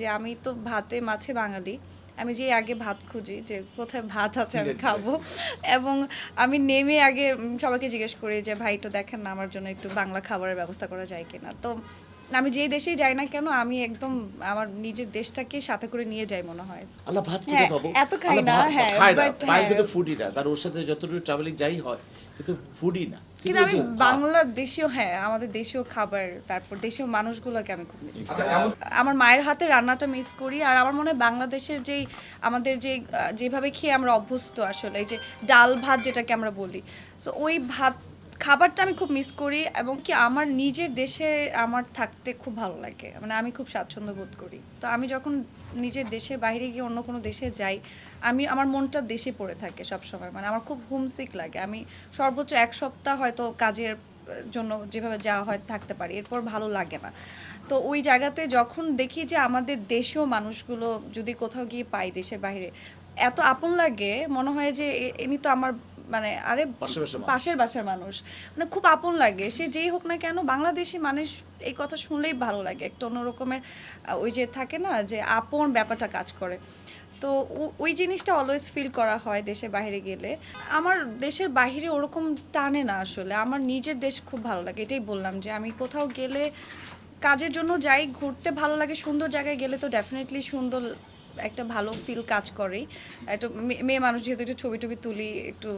যে আমি তো ভাতে মাছে বাঙালি। আমি যেই আগে ভাত খুঁজি যে কোথায় ভাত আছে আমি খাবো, এবং আমি নেমে আগে সবাইকে জিজ্ঞেস করি যে ভাই একটু দেখেন না আমার জন্য একটু বাংলা খাবারের ব্যবস্থা করা যায় কিনা। তো আমি যেই দেশেই যাই না কেন আমি একদম আমার নিজের দেশটাকে সাথে করে নিয়ে যাই মনে হয়। আল্লাহ ভাত খেতে হ্যাঁ, পাবো, এত খাই আল্লাহ না, হ্যাঁ, খায় না, বাট পায়েল হ্যাঁ। কিন্তু ফুডি না, কারণ ওর সাথে যতটুকু ট্রাভেলিং যাই হয় কিন্তু ফুডি না, কিন্তু ওই আমি যে বাংলাদেশীয়, হ্যাঁ, আমাদের দেশীয় খাবার, তারপর দেশীয় মানুষগুলোকে আমি খুব মিস করি। আচ্ছা, এমন আমার মায়ের হাতে রান্নাটা মিস করি। আর আমার মনে হয় বাংলাদেশের যেই আমাদের যে যেভাবে খেয়ে আমরা অভ্যস্ত আসলে, এই যে ডাল ভাত যেটাকে আমরা বলি, সো ওই ভাত খাবারটা আমি খুব মিস করি। এবং কি আমার নিজের দেশে আমার থাকতে খুব ভালো লাগে, মানে আমি খুব স্বাচ্ছন্দ্য বোধ করি। তো আমি যখন নিজের দেশের বাইরে গিয়ে অন্য কোনো দেশে যাই, আমি আমার মনটা দেশে পড়ে থাকে সব সময়, মানে আমার খুব হোমসিক লাগে। আমি সর্বোচ্চ 1 সপ্তাহ হয়তো কাজের জন্য যেভাবে যাওয়া হয় থাকতে পারি, এরপর ভালো লাগে না। তো ওই জায়গাতে যখন দেখি যে আমাদের দেশীয় মানুষগুলো যদি কোথাও গিয়ে পাই দেশের বাইরে, এত আপন লাগে, মনে হয় যে ইনি তো আমার, মানে আরে পাশের বাসার মানুষ, মানে খুব আপন লাগে। সে যেই হোক না কেন, বাংলাদেশি মানুষ, এই কথা শুনলেই ভালো লাগে। একটা অন্যরকমের ওই যে থাকে না যে আপন ব্যাপারটা কাজ করে। তো ওই জিনিসটা অলওয়েজ ফিল করা হয় দেশের বাইরে গেলে। আমার দেশের বাইরে ওরকম টানে না আসলে, আমার নিজের দেশ খুব ভালো লাগে। এটাই বললাম যে আমি কোথাও গেলে কাজের জন্য যাই, ঘুরতে ভালো লাগে, সুন্দর জায়গায় গেলে তো ডেফিনেটলি সুন্দর একটা ভালো ফিল কাজ করেই। একটু মেয়ে মানুষ যেহেতু একটু ছবি টবি তুলি, একটু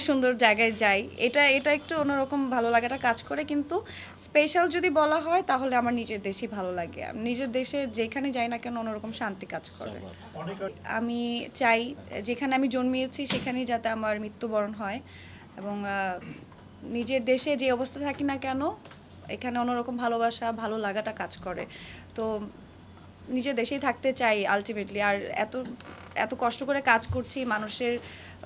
সুন্দর জায়গায় যাই, এটা এটা একটু অন্যরকম ভালো লাগাটা কাজ করে। কিন্তু স্পেশাল যদি বলা হয় তাহলে আমার নিজের দেশই ভালো লাগে। আমি নিজের দেশে যেখানে যাই না কেন অন্যরকম শান্তি কাজ করে। আমি চাই যেখানে আমি জন্মিয়েছি সেখানেই যাতে আমার মৃত্যুবরণ হয়, এবং নিজের দেশে যে অবস্থা থাকি না কেন এখানে অন্যরকম ভালোবাসা ভালো লাগাটা কাজ করে। তো নিজের দেশেই থাকতে চাই আলটিমেটলি। আর এত এত কষ্ট করে কাজ করছি,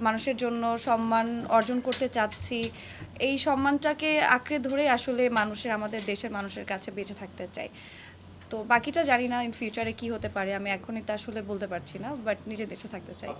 মানুষের জন্য সম্মান অর্জন করতে চাচ্ছি, এই সম্মানটাকে আঁকড়ে ধরে আসলে আমাদের দেশের মানুষের কাছে বেঁচে থাকতে চাই। তো বাকিটা জানি না ইন ফিউচারে কি হতে পারে, আমি এখনই তা আসলে বলতে পারছি না, বাট নিজের দেশে থাকতে চাই।